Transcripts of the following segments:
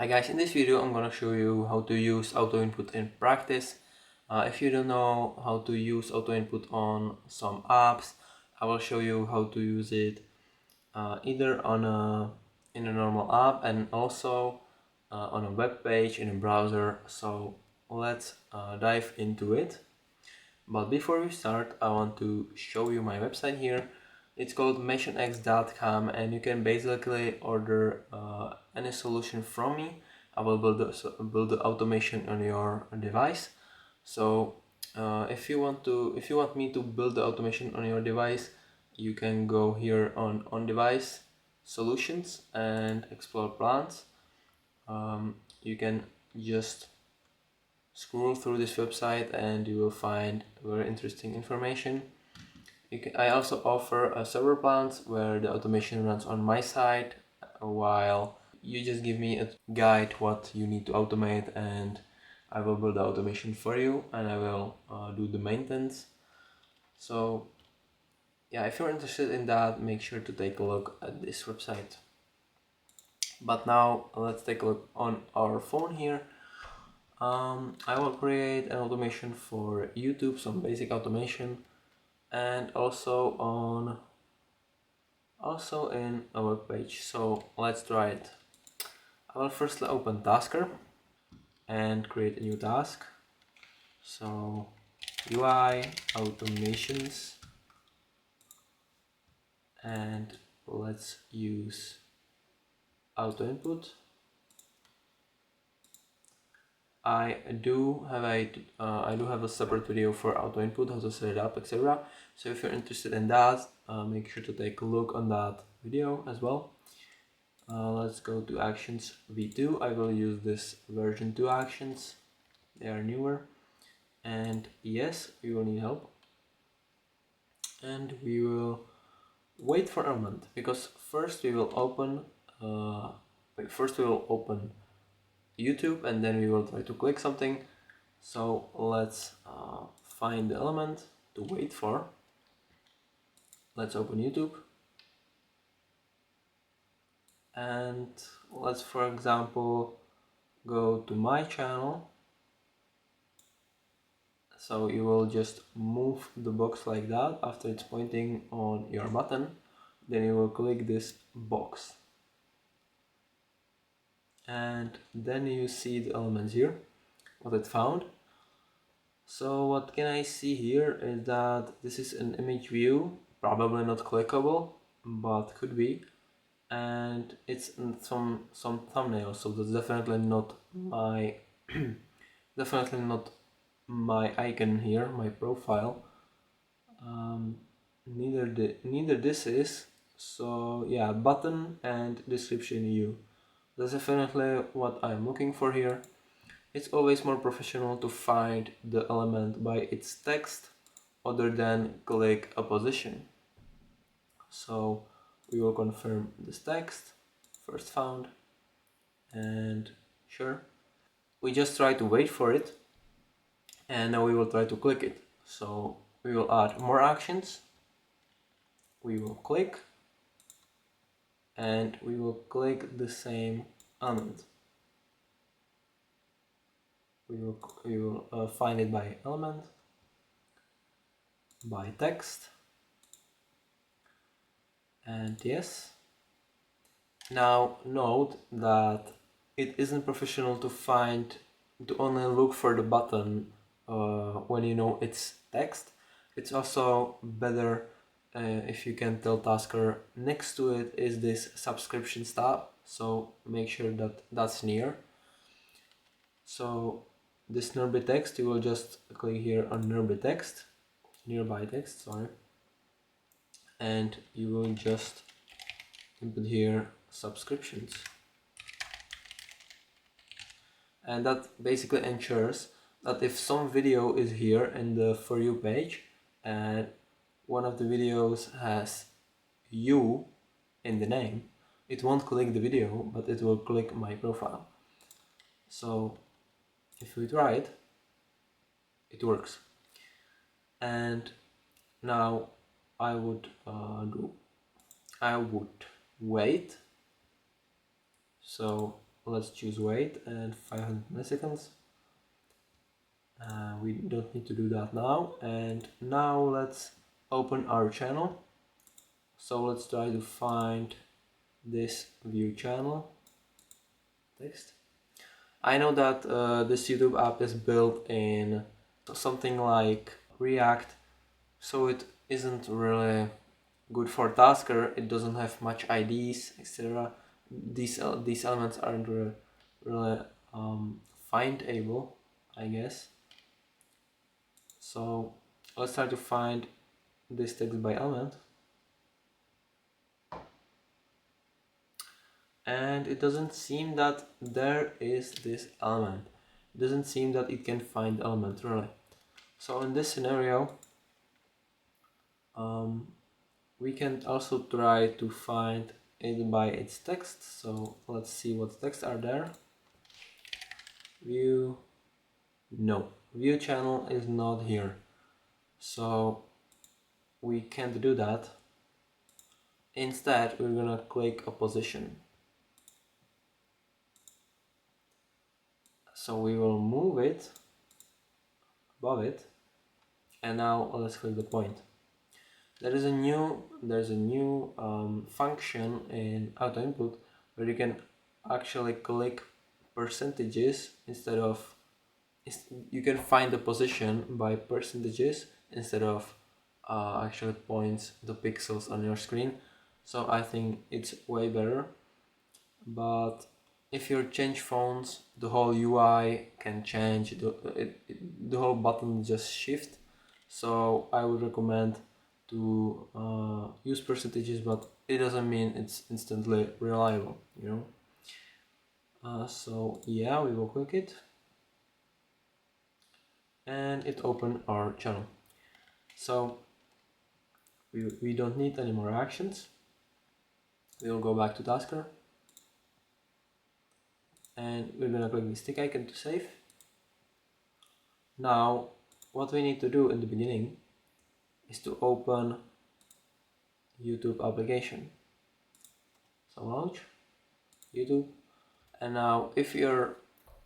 Hi guys, in this video I'm gonna show you how to use AutoInput in practice. If you don't know how to use AutoInput on some apps, I will show you how to use it either in a normal app and also on a web page in a browser. So let's dive into it. But before we start, I want to show you my website here. It's called MationX.com, and you can basically order any solution from me. I will build the automation on your device. So if you want me to build the automation on your device, you can go here on device solutions and explore plans. You can just scroll through this website and you will find very interesting information. I also offer server plans where the automation runs on my side while you just give me a guide what you need to automate, and I will build the automation for you and I will do the maintenance. So yeah, if you're interested in that, make sure to take a look at this website. But now let's take a look on our phone here. I will create an automation for YouTube, some basic automation, and also in a web page. So let's try it. I will first open Tasker and create a new task. So UI automations, and let's use auto input. I do have a separate video for auto input, how to set it up, etc. So if you're interested in that, make sure to take a look on that video as well. Let's go to actions v2. I will use this version 2 actions. They are newer, and yes, we will need help, and we will wait for a moment, because first we will open YouTube and then we will try to click something. So let's find the element to wait for. Let's open YouTube and let's, for example, go to my channel. So you will just move the box like that after it's pointing on your button. Then you will click this box. And then you see the elements here, what it found. So what can I see here is that this is an image view, probably not clickable, but could be. And it's in some thumbnail, so that's definitely not my definitely not my icon here, my profile. Neither this is. So yeah, button and description U. That's definitely what I'm looking for here. It's always more professional to find the element by its text other than click a position. So we will confirm this text, first found, and sure. We just try to wait for it, and now we will try to click it. So we will add more actions, we will click, and we will click the same element. We will find it by element, by text, and yes. Now note that it isn't professional to only look for the button when you know it's text. It's also better if you can tell Tasker next to it is this subscription tab, so make sure that that's near. So this nearby text, you will just click here on nearby text, sorry, and you will just input here subscriptions, and that basically ensures that if some video is here in the For You page and one of the videos has you in the name, it won't click the video, but it will click my profile. So if we try it, it works. And now I would wait. So let's choose wait and 500 milliseconds. We don't need to do that now. And now let's open our channel. So let's try to find this view channel text. I know that this YouTube app is built in something like React, so it isn't really good for Tasker. It doesn't have much IDs, etc. These elements aren't really findable, I guess. So let's try to find this text by element. And it doesn't seem that there is this element. It doesn't seem that it can find the element really. So in this scenario, we can also try to find it by its text. So let's see what texts are there. View, no, view channel is not here. So we can't do that. Instead, we're gonna click a position. So we will move it above it, and now let's click the point. There's a new function in AutoInput where you can actually click percentages instead of, you can find the position by percentages instead of actually points, the pixels on your screen. So I think it's way better. But if you change fonts, the whole UI can change, the whole button just shift. So I would recommend to use percentages, but it doesn't mean it's instantly reliable, you know. So yeah, we will click it and it opened our channel. So we don't need any more actions. We will go back to Tasker and we're gonna click the stick icon to save. Now what we need to do in the beginning is to open YouTube application. So launch YouTube, and now if you're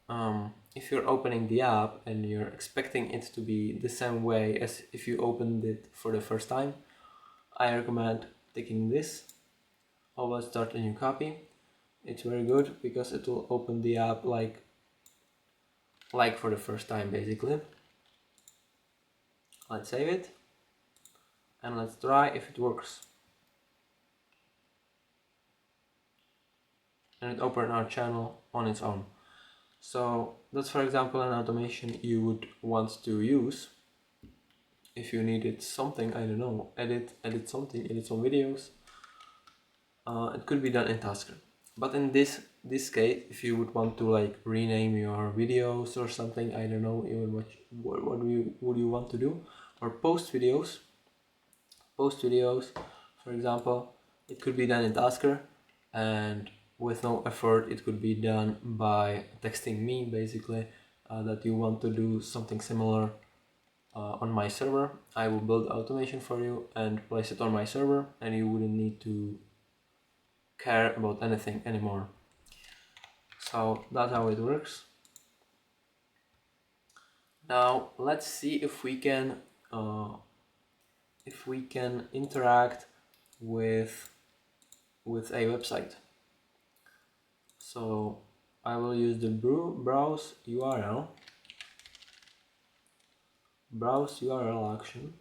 opening the app and you're expecting it to be the same way as if you opened it for the first time, I recommend taking this. Always start a new copy. It's very good because it will open the app like for the first time basically. Let's save it and let's try if it works. And it opened our channel on its own. So that's, for example, an automation you would want to use if you needed something, I don't know, edit some videos. It could be done in Tasker. But in this case, if you would want to like rename your videos or something, I don't know even what would you want to do, or post videos, for example, it could be done in Tasker, and with no effort it could be done by texting me basically that you want to do something similar on my server. I will build automation for you and place it on my server, and you wouldn't need to care about anything anymore. So that's how it works. Now let's see if we can interact with a website. So I will use the browse URL action.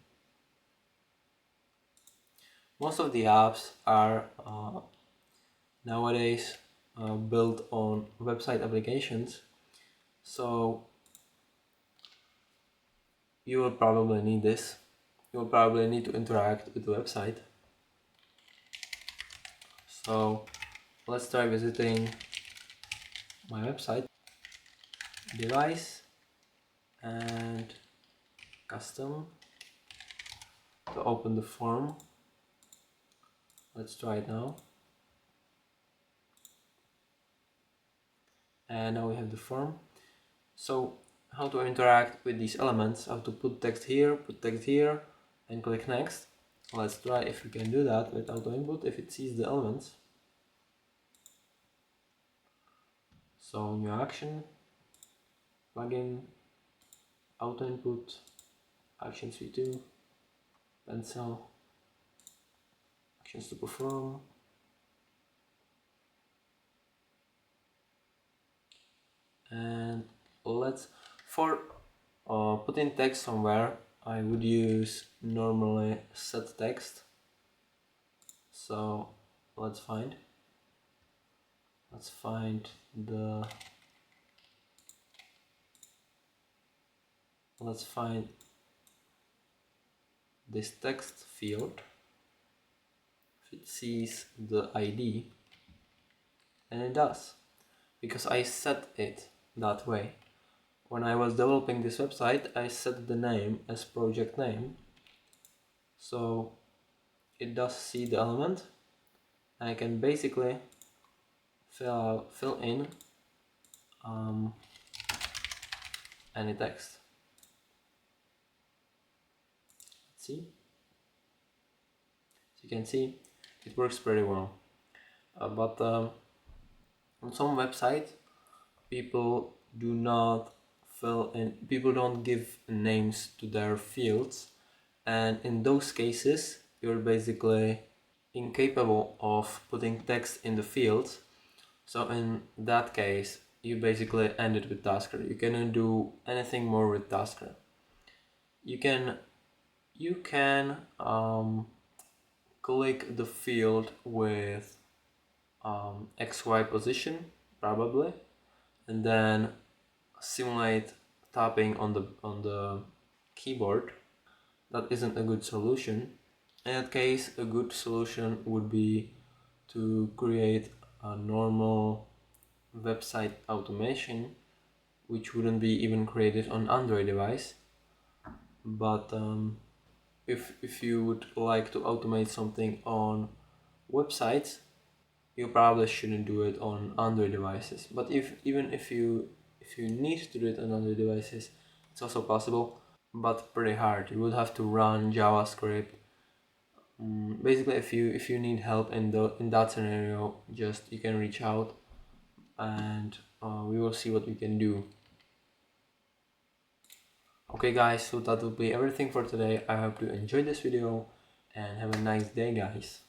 Most of the apps are nowadays built on website applications, so you will probably need this. You will probably need to interact with the website. So let's try visiting my website, device, and custom to open the form. Let's try it now. And now we have the form. So how to interact with these elements, how to put text here, and click next. Let's try if we can do that with AutoInput if it sees the elements. So new action, plugin, AutoInput, actions v2, pencil, actions to perform, and let's, for putting text somewhere, I would use normally set text. So let's find the this text field. If it sees the ID, and it does, because I set it that way. When I was developing this website, I set the name as project name, so it does see the element. I can basically fill in any text. Let's see. As you can see, it works pretty well. But on some websites, people don't give names to their fields, and in those cases, you're basically incapable of putting text in the fields. So in that case, you basically end it with Tasker. You cannot do anything more with Tasker. You can click the field with XY position probably, and then simulate tapping on the keyboard. That isn't a good solution. In that case, a good solution would be to create a normal website automation, which wouldn't be even created on Android device. But if you would like to automate something on websites, you probably shouldn't do it on Android devices. But even if you need to do it on Android devices, it's also possible, but pretty hard. You would have to run JavaScript. Basically, if you need help in that scenario, just you can reach out, and we will see what we can do. Okay guys, so that will be everything for today. I hope you enjoyed this video, and have a nice day guys.